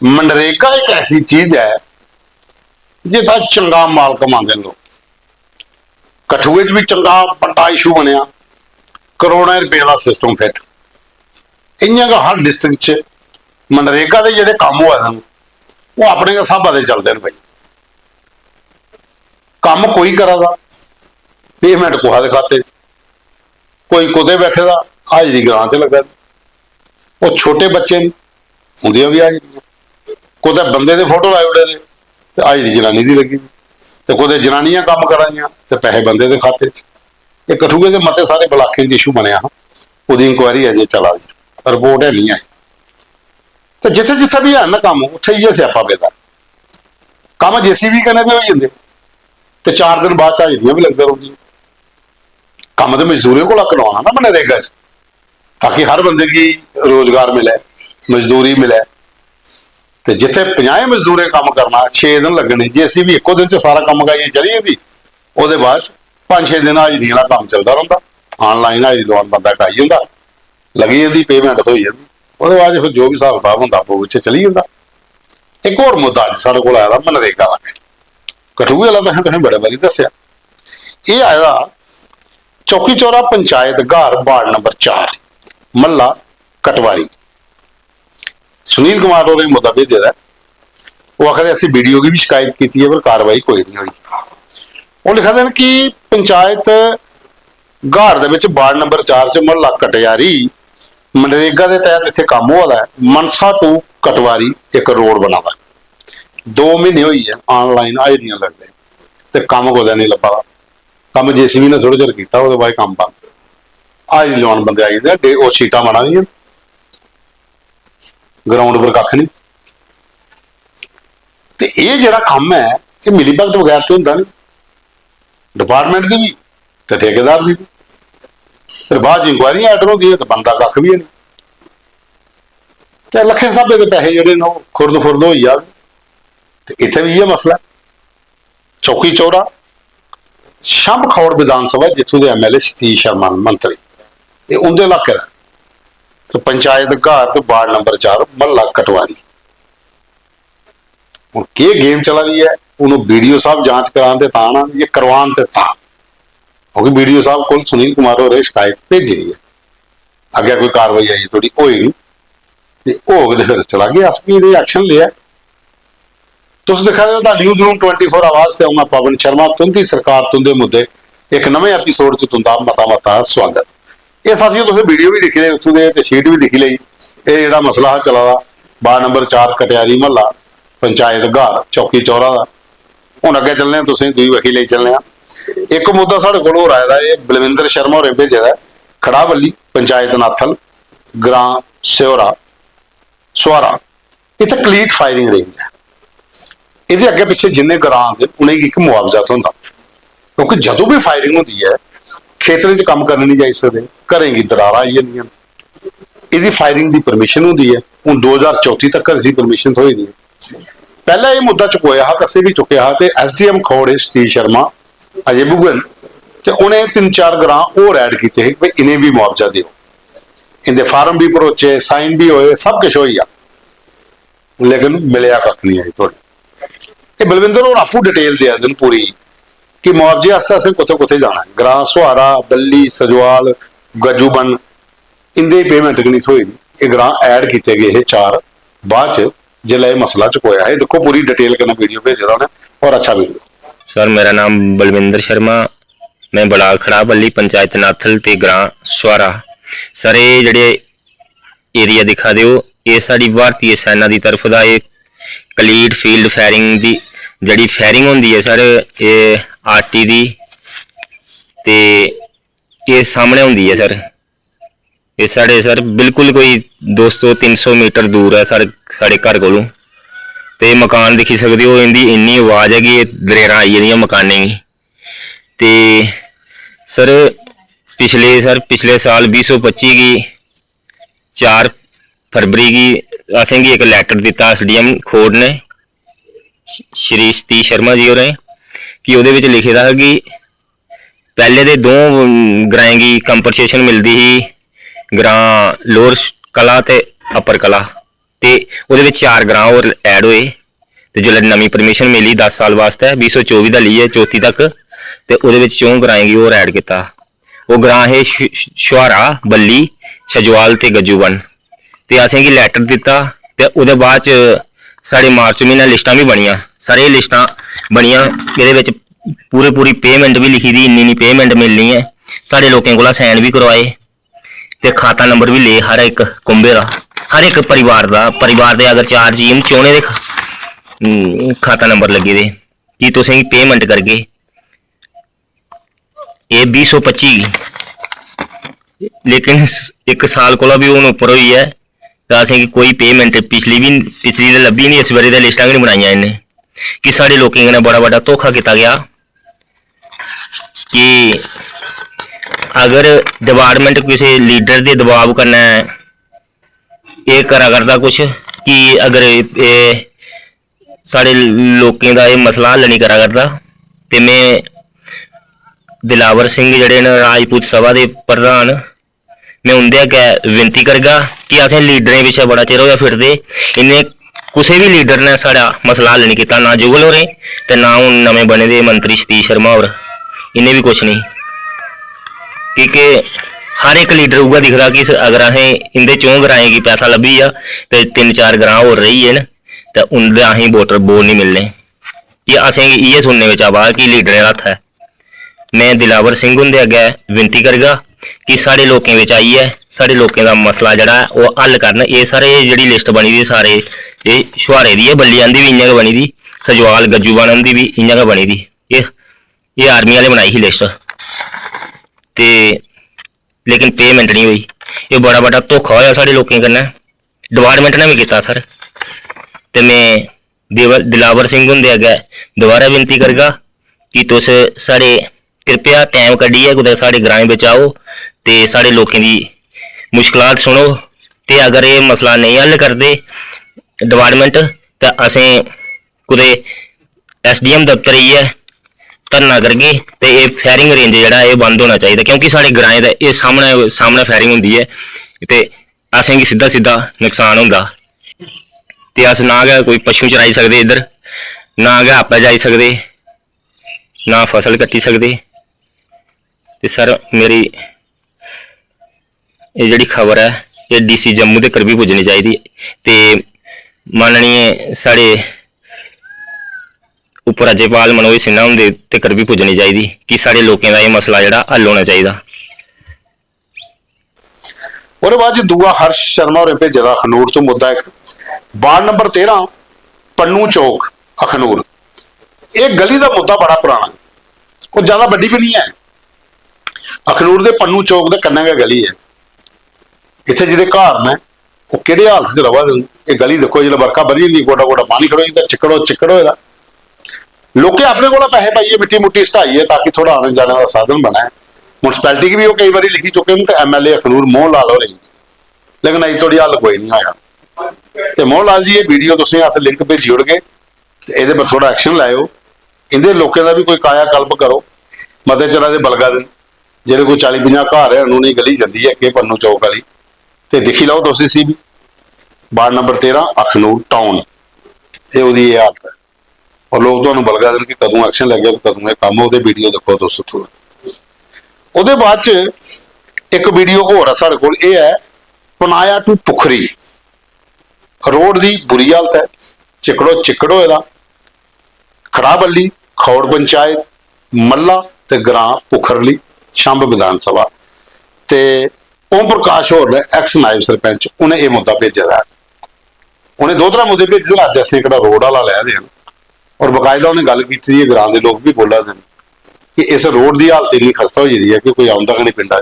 मनरेगा एक ऐसी चीज है जिथा चंगा माल कमाते लोग। कठुए भी चंगा बड़ा इशू बनया, करोड़ों रुपए का सिस्टम फिट। इं हर डिस्ट्रिक्ट मनरेगा के जोड़े काम हुए हैं वो अपने हिसाबा से चलते हैं। भाई काम कोई करा दा, पेमेंट कुहा दे खाते, कोई कुदे बैठे दा हाजरी ग्रां च लगा। वो छोटे बच्चे उन्दियां भी हाजरियां, कुदे बंदे दे फोटो लाई उड़े ते हाजरी जनानी दी लगी, तो कुदे जनानियां काम करा दियां ते पैसे बंदे दे खाते। ये कठुए के मते सारे ब्लाकें इशू बनया, उसकी इंक्वायरी अजे चला दी, रिपोर्ट है नहीं आई। तो जिथे जिथे भी है ना काम उत्थे ही स्यापा पेदा। काम JCB कने भी हो जाते तो 4 दिन बाद हाजरियां भी लगते रहोगी। काम तो मजदूरों को करवाना ना मनरेगा च, ताकि हर बंदे की रोजगार मिले, मजदूरी मिले। तो जिथे 50 मजदूरें काम करना 6 दिन लगने, JCB एको दिन च सारा काम गाइए चली जाती, वो बाद 5-6 दिन हाजरी का काम चलता रहता। ऑनलाइन हाजरी लवान बंदा आई जाता, लगी जाती, पेमेंट हो जाती, वो बाद फिर जो भी हिसाब किताब होंगे आपो पिछे चली जाता। एक होर मुद्दा अज साढ़े को आया मनरेगा का, कठुए वाला तो तुसें बड़े बारी दसिया। ये आया चौकी चौरा पंचायत घार वार्ड नंबर 4 महला कटवारी। सुनील कुमार और मुद्दा भेजे दा, वो आखिर असं वीडियो की भी शिकायत की है पर कार्रवाई कोई नहीं हुई। वो लिखा देन कि पंचायत घार दे वार्ड नंबर 4 च महला कटयारी मनरेगा के तहत इतने काम हुआ है। मनसा टू कटवारी एक रोड बना दा, 2 महीने हुई है ऑनलाइन हाजरियां लगते तो काम कोई नहीं लभा। काम JCB ने थोड़ा चिर किया, उसके बाद काम बंद। हाजरी लवान बंदे आई जाते, वो सीटा बना दी ग्राउंड पर कख नहीं। तो ये जो काम है ये मिली भगत बगैर तो होंगे नहीं, डिपार्टमेंट की भी तो ठेकेदार की भी। फिर बाद इंक्वायरी आर्डर होती है तो बनता कख भी नहीं। तो लखे साबे के पैसे जोड़े ने खुरद फुरद हो जाए। तो इतने भी ये मसला चौकी चौरा शंभ खौड़ विधानसभा जिथों के MLA सतीश शर्मा मंत्री, ये उनके इलाके का। तो पंचायत घार तो वार्ड नंबर 4 महला कटवारी। हूँ के गेम चला दी है, उन्होंने BDO साहब जांच कराते ता ना, ये करवान ते ता, क्योंकि BDO साहब को सुनील कुमार और शिकायत भेजी दी है। अगे कोई कार्रवाई आई थोड़ी होई नहीं, हो गए फिर चला गया स्पीड एक्शन लिया। तुम दिखा दो न्यूज़ रूम 24 आवाज से मैं पवन शर्मा, तुंदी सरकार तुंदे मुद्दे एक नवे एपीसोड च तुंदा मता मता स्वागत। ये साथियों तुम वीडियो भी दिखी ली उत्थों के, शीट भी दिखी ली। ये जो मसला चला दा वार्ड नंबर 4 कटयारी महला पंचायत घार चौकी चौरा का, हुण अगे चलने तुसीं दूई वखी ले चलने। एक मुद्दा साढ़े कोल होर आया, ये बलविंदर शर्मा होरें भेजे दा, खड़ावली पंचायत नाथल ग्रां सुहारा, इत्थे कलीट फायरिंग रेंज है। ये अगे पिछे जिन्ने ग्रां आते उन्हें एक मुआवजा तो होंदा, क्योंकि जदों भी फायरिंग होती है खेतरे च काम करने नहीं जा सकते, घरें की दरार आई जांदियां। इसकी फायरिंग की परमिशन होती है, हूँ 2034 तक इसकी परमिशन थोड़ी नहीं। पहला ये मुद्दा चुकया हा, कसे भी चुकया हा, तो SDM खौड़ सतीश शर्मा अजय भुगन, तो उन्हें 3-4 ग्रां और ऐड किए भाई इन्हें भी मुआवजा दो। इनके फार्म भी भरोचे, साइन भी होए, सब कुछ हो गया, लेकिन मिलया कख नहीं आई थोड़ी। ये बलविंदर और आपू डिटेल दिया दिन पूरी कि मुआवजे वास्ते असें कुत्थे कुत्थे जाना है। ग्रां सुहारा, बल्ली, सजवाल, गजूबन, इंदे पेमेंट नहीं थोई। ये ग्रां ऐड किए गए 4 बाद जिला ये मसला चुकोया है। देखो पूरी डिटेल करना वीडियो भेजा उन्हें, और अच्छा वीडियो। सर मेरा नाम बलविंदर शर्मा, मैं बलाल खड़ा बल्ली पंचायत नाथल ते ग्रां सुहारा। सर ये जेडे एरिया दिखा दो, ये साड़ी भारतीय सेना की तरफ का एक कलीट फील्ड फायरिंग की जी फायरिंग होंगी है सर, ये RT दी ते ये सामने होंगी है सर। ये साढ़े सर बिल्कुल कोई 200-300 मीटर दूर है सर साढ़े घर कोलों। तो मकान दिखी सकते हो, इनकी इन्नी आवाज़ है कि दरेरा आई जानियां मकानें की। तो सर पिछले साल 2025 की 4 फरवरी की असेंगी एक लैटर दिता SDM खौड़ ने श्री सतीश शर्मा जी होरें, कि वो लिखे था कि पहले दे 2 ग्राएं की कंपनसेशन मिलती ही, ग्रां लोअर कला ते अपर कला, ਤੇ ਉਹਦੇ ਵਿੱਚ 4 ਗ੍ਰਾਂ ਹੋਰ ਐਡ ਹੋਏ ਤੇ ਜਦੋਂ ਨਵੀਂ ਪਰਮਿਸ਼ਨ ਮਿਲੀ 10 ਸਾਲ ਵਾਸਤੇ 2024 ਦਾ ਲਈ ਹੈ 34 ਤੱਕ ਤੇ ਉਹਦੇ ਵਿੱਚ 4 ਗ੍ਰਾਂਗੀ ਹੋਰ ਐਡ ਕੀਤਾ। ਉਹ ਗ੍ਰਾਂ ਹੈ ਸ਼ੁਹਾਰਾ, ਬੱਲੀ, ਛਜਵਾਲ ਤੇ ਗੱਜੂਬਨ। ਤੇ ਅਸੀਂ ਕੀ ਲੈਟਰ ਦਿੱਤਾ ਤੇ ਉਹਦੇ ਬਾਅਦ ਚ ਸਾਡੇ ਮਾਰਚ ਮਹੀਨਾ ਲਿਸਟਾਂ ਵੀ ਬਣੀਆਂ। ਸਾਰੇ ਲਿਸਟਾਂ ਬਣੀਆਂ, ਇਹਦੇ ਵਿੱਚ ਪੂਰੀ ਪੇਮੈਂਟ भी लिखी दी, इन्नी पेमेंट मिलनी है। साढ़े लोगों को साइन भी करवाए ते खाता नंबर भी ले हर एक कुंबे का, हर एक परिवार का। परिवार के अगर 4 जी चौने दे खाता नंबर लगे दे कि तुसें पेमेंट करगे। ये 2025 लेकिन 1 साल को भी हूँ उपर हुई है तो असें कोई पेमेंट पिछली तो लभी नहीं। इस बारी तो लिस्टां भी नहीं बनाई इन्हें कि साढ़े लोगों ने बड़ा बड़ा धोखा किया गया कि अगर डिपार्टमेंट किसी लीडर के दबाव करना ये करा करता कुछ कि अगर ये साढ़े लोगों का ये मसला हल नहीं करा करता तो मैं दिलावर सिंह जड़े न राजपूत सभा के प्रधान, मैं उनके अगे विनती करगा कि असें लीडरें पिछे बड़ा चिर होया फिरदे, इन्हें किसी भी लीडर ने साड़ा मसला हल नहीं किया, ना जुगल होरें ते ना हुण नवें बने दे मंत्री सतीश शर्मा होर, इन्हें भी कुछ नहीं। क्योंकि हर एक लीडर उगा दिखदा कि अगर असें इंदे 4 ग्राएं की पैसा लभी आ ते 3-4 ग्रां होर रही है न ते उंदे असें वोट नहीं मिलने कि असें इयै सुनने में आवा कि लीडरें दा हत्थ है। मैं दिलावर सिंह उंदे अगे विनती करगा कि साढ़े लोगों में आइए साढ़े लोगों का मसला जड़ा है वो हल करन। ये सारे जी लिस्ट बनी दी सारे ये शुहारे दी है, बल्लियां दी भी इ'यां गै बनी दी, सजवाल गज्जूबन दी भी इ'यां गै बनी दी। ये आर्मी वाले बनाई ही लिस्ट ते लेकिन पेमेंट नहीं हुई। ये बड़ा बड़ा धोखा होया साढ़े लोगों कन्नै, डिपार्टमेंट ने भी किया सर। ते मैं दिलावर सिंह हुंदे अगे दोबारा विनती करगा कि तुस साढ़े कृपया टाइम कड्ढियै कुदै साढ़े ग्राएं बिच आओ ते साढ़े लोगों की मुश्किलात सुनो ते अगर ये मसला नहीं हल करते डिपार्टमेंट तो असें कुदै SDM दफ्तर आइयै धरना करगे ते ये फायरिंग रेंज जेह्ड़ा ये बंद होना चाहिए क्योंकि साढ़े ग्राएं दा ये सामने फायरिंग होंदी है ते असें गी सीधा नुकसान होंदा ते अस ना गै कोई पशु चराई सकदे इधर, ना गै आपे जाई सकदे, ना फसल कट्टी सकदे। ते सर मेरी ये जिहड़ी खबर है ये DC जम्मू तक भी पुज्जनी चाहिए ते माननीय साढ़े उप राज्यपाल मनोज सिन्हा हुंदे तक भी पुज्जनी चाहिए कि साढ़े लोगों का ये मसला जिहड़ा हल होना चाहिए। ਉਹਦੇ ਬਾਅਦ ਦੂਆ ਹਰਸ਼ ਸ਼ਰਮਾ ਹੋਰੇ ਭੇਜਿਆ ਅਖਨੂਰ ਤੋਂ ਮੁੱਦਾ ਇੱਕ ਵਾਰਡ ਨੰਬਰ 13 ਪੰਨੂ ਚੌਕ ਅਖਨੂਰ। ਇਹ ਗਲੀ ਦਾ ਮੁੱਦਾ ਬੜਾ ਪੁਰਾਣਾ, ਕੋਈ ਜ਼ਿਆਦਾ ਵੱਡੀ ਵੀ ਨਹੀਂ ਹੈ। ਅਖਨੂਰ ਦੇ ਪੰਨੂ ਚੌਕ ਦੇ ਕੰਨੇ ਗਲੀ ਹੈ। ਇੱਥੇ ਜਿਹਦੇ ਘਰ ਨੇ ਉਹ ਕਿਹੜੇ ਹਾਲਤ 'ਚ ਰਵਾ ਦੇ। ਇਹ ਗਲੀ ਦੇਖੋ ਜਦੋਂ ਵਰਖਾ ਵਧੀ ਹੁੰਦੀ ਗੋਡਾ ਗੋਡਾ ਪਾਣੀ ਖੜੋ ਜਾਂਦਾ, ਚਿੱਕੜ ਹੋਏਗਾ। ਲੋਕੇ ਆਪਣੇ ਕੋਲ ਪੈਸੇ ਪਾਈਏ, ਮਿੱਟੀ ਮੁੱਟੀ ਸਟਾਈਏ ਤਾਂ ਕਿ ਥੋੜਾ ਆਉਣ ਜਾਣ ਦਾ ਸਾਧਨ ਬਣੇ। म्यूनसिपैलिटी की भी वो कई बार लिखी चुके हैं तो MLA अखनूर मोहन लाल हो रही, लेकिन अभी थोड़ी हल कोई नहीं आया। तो मोहन लाल जी ये वीडियो तुम अस लिंक भेजी उड़गे ये पर थोड़ा एक्शन लाओ, इन्हें लोगों का भी कोई काया कल्प करो। मते चरा के बलगा दिन जेडे कोई 40-50 घर है उन्होंने गली जाती है कि पन्नू चौक वाली तो दिखी लो तुम सी भी वार्ड नंबर 13 अखनूर टाउन ये हालत है। और लोग तो बलगा दिन कि कदों एक्शन लगे तो कदों ये काम वो वीडियो देखो दोस्तों। ਉਹਦੇ ਬਾਅਦ ਚ ਇੱਕ ਵੀਡੀਓ ਹੋਰ ਆ ਸਾਡੇ ਕੋਲ, ਇਹ ਹੈ ਪਨਾਇਆ ਟੂ ਪੁਖਰੀ ਰੋਡ ਦੀ ਬੁਰੀ ਹਾਲਤ ਹੈ। ਚਿੱਕੜੋ ਇਹਦਾ ਖੜਾਬੱਲੀ ਖੌੜ ਪੰਚਾਇਤ ਮੱਲਾ ਤੇ ਗ੍ਰਾਂ ਪੁਖਰਲੀ ਸ਼ੰਭ ਵਿਧਾਨ ਸਭਾ ਤੇ ਓਮ ਪ੍ਰਕਾਸ਼ ਹੋਰ ਨੇ ਐਕਸ ਨਾਇਬ ਸਰਪੰਚ ਉਹਨੇ ਇਹ ਮੁੱਦਾ ਭੇਜਿਆ ਦਾ। ਉਹਨੇ 2-3 ਮੁੱਦੇ ਭੇਜੇ ਅੱਜ ਅਸੀਂ ਕਿਹੜਾ ਰੋਡ ਵਾਲਾ ਲੈ ਦੇ ਔਰ ਬਕਾਇਦਾ ਉਹਨੇ ਗੱਲ ਕੀਤੀ ਹੈ ਗ੍ਰਾਂ ਦੇ ਲੋਕ ਵੀ ਬੋਲਾ ਦੇ कि इस रोड की हालत इन्नी खस्ता हो जाती है कि कोई आउंदा नहीं पिंडा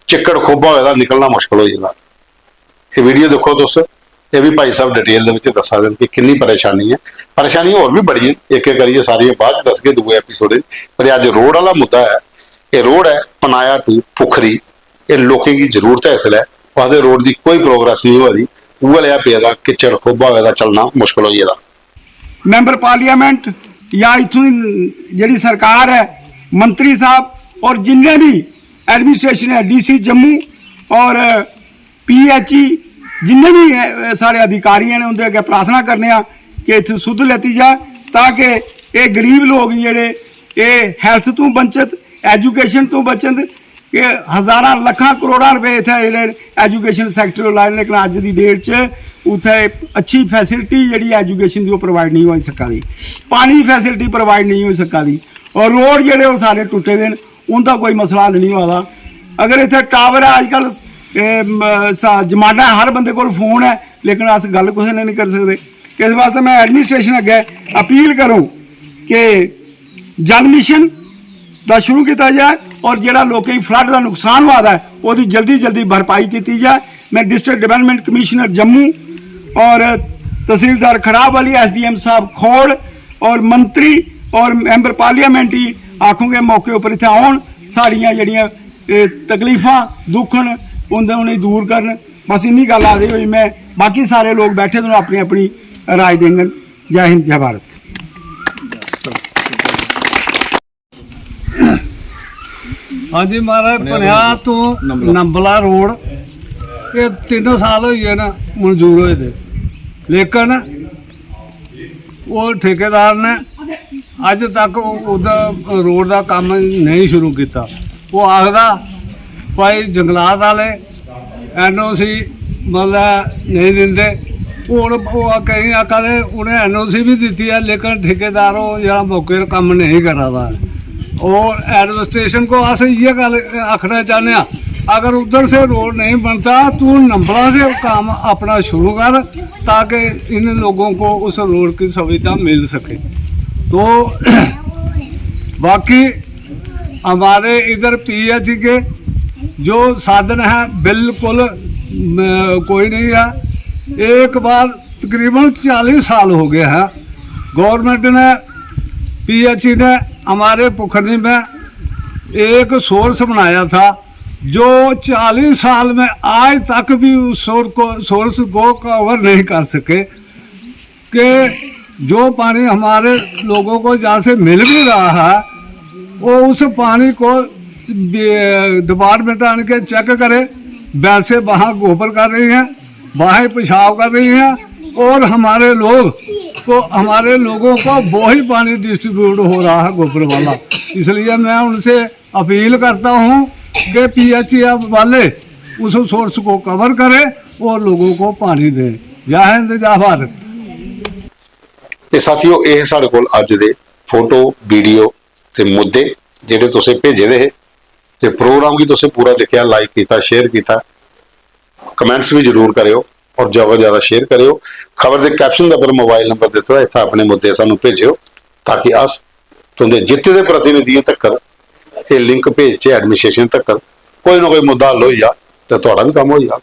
चिक्कड़ खोबा होया निकलना मुश्किल हो जाता। ये वीडियो देखो तुस, ये भी भाई साहब डिटेल दसा दें कि कितनी परेशानी है। परेशानी होर भी बड़ी एक करिए सारियां बाद दस के दूए एपीसोड पर अज रोड वाला मुद्दा है। ये रोड है पनाया टू पुखरी, ये लोगों की जरूरत है इसलिए वहां रोड की कोई प्रोग्रेस नहीं हो रही। उगा लिया पेदा किचड़ खोबा होया चलना मुश्किल हो जाता। मैंबर पार्लियामेंट या इतों जी सरकार है मंत्री साहब और जिन्हें भी एडमिनिस्ट्रेशन है DC जम्मू और PHE जिन्ने भी साढ़े अधिकारी ने उनके अगे प्रार्थना करने कि इत्थे सुध लैती जाए ताकि ये गरीब लोग जेह्ड़े ये हैल्थ तो वंचित एजुकेशन तो वंचित कि हज़ारां लखां करोड़ां रुपए इत्थे जेह्ड़े एजुकेशन सैक्टर लाए लेकिन अज्ज दी डेट च उत्थे अच्छी फैसिलिटी जेह्ड़ी एजुकेशन दी ओह् प्रोवाइड नहीं होई सका दी, पानी दी फैसिलिटी प्रोवाइड नहीं होई सका दी और रोड जेह्ड़े ओह् सारे टुटे दे न, उनदा कोई मसला हल नहीं होआ दा। अगर इत्थे टावर है अजकल जमाना है, हर बंदे कोल फोन है लेकिन अस गल कुसै ने नहीं कर सकते। इस वास्ते मैं एडमिनिस्ट्रेशन अगे अपील करूँ कि जल मिशन का शुरू किया जाए और जोड़ा लोगों की फ्लड का नुकसान हुआ है वो जल्दी जल्दी भरपाई की जाए। मैं डिस्ट्रिक्ट डेवलपमेंट कमिश्नर जम्मू और तहसीलदार खड़ाब वाली SDM साहब खोड़ और मंत्री और मैंबर पार्लियामेंट ही आखूँगे मौके उपर इत्थे आउण, साड़ियाँ जड़ियाँ तकलीफां दुख न उन्हें दूर करन। बस इन्नी गल आखदे होई मैं बाकी सारे लोग बैठे तो अपनी अपनी राय देंगे। जय हिंद जय भारत। हाँ जी महाराज, पनिया तो नंबला रोड ये 3 साल हो गए ना मंजूर होए थे, लेकिन वो ठेकेदार ने अज तक उधर रोड का काम नहीं शुरू किया। वो आखदा भाई जंगलात वाले NOC मतलब नहीं देंगे, हूँ कहीं आखा उन्हें NOC भी दी है लेकिन ठेकेदार जरा मौके काम नहीं करा रहा है। और एडमिनिस्ट्रेशन को अस ये गल आखना चाहते हैं, अगर उधर से रोड नहीं बनता तू नंबला से काम अपना शुरू कर ताकि इन लोगों को उस रोड की सुविधा मिल सके। तो बाकी हमारे इधर PH के जो साधन है बिल्कुल कोई नहीं है। एक बार तकरीबन 40 साल हो गए हैं गवर्नमेंट ने PH ने हमारे पुखरनी में एक सोर्स बनाया था जो 40 साल में आज तक भी उस सोर्स को कवर नहीं कर सके कि जो पानी हमारे लोगों को जहाँ से मिल भी रहा है वो उस पानी को डिपार्टमेंट आने के चेक करे। वैसे वहाँ गोबर कर रही हैं, वहाँ पेशाब कर रही हैं और हमारे लोगों को वही पानी डिस्ट्रीब्यूट हो रहा है गोबर वाला। इसलिए मैं उनसे अपील करता हूँ कि PH वाले उस सोर्स को कवर करें और लोगों को पानी दें। जय हिंद जय भारत। ਤੇ ਸਾਥੀਓ ਇਹ ਸਾਡੇ ਕੋਲ ਅੱਜ ਦੇ ਫੋਟੋ ਵੀਡੀਓ ਤੇ ਮੁੱਦੇ ਜਿਹੜੇ ਤੁਸੀਂ ਭੇਜੇ ਦੇ ਤੇ ਪ੍ਰੋਗਰਾਮ ਕੀ ਤੁਸੀਂ ਪੂਰਾ ਦੇਖਿਆ, ਲਾਈਕ ਕੀਤਾ, ਸ਼ੇਅਰ ਕੀਤਾ, ਕਮੈਂਟਸ ਵੀ ਜ਼ਰੂਰ ਕਰਿਓ ਔਰ ਜ਼ਿਆਦਾ ਸ਼ੇਅਰ ਕਰਿਓ। ਖਬਰ ਦੇ ਕੈਪਸ਼ਨ ਦਾ ਪਰ ਮੋਬਾਈਲ ਨੰਬਰ ਦਿੱਤਾ ਹੋਇਆ, ਇੱਥੇ ਆਪਣੇ ਮੁੱਦੇ ਸਾਨੂੰ ਭੇਜਿਓ ਤਾਂ ਕਿ ਅਸ ਤੁਹਾਡੇ ਜਿੱਤੇ ਦੇ ਪ੍ਰਤੀਨਿਧੀਆਂ ਤੱਕ ਇਹ ਲਿੰਕ ਭੇਜ ਕੇ ਐਡਮਿਨਿਸਟ੍ਰੇਸ਼ਨ ਤੱਕ ਕੋਈ ਨਾ ਕੋਈ ਮੁੱਦਾ ਹੱਲ ਹੋ ਜਾ ਤੇ ਤੁਹਾਡਾ ਵੀ ਕੰਮ ਹੋ ਜਾ।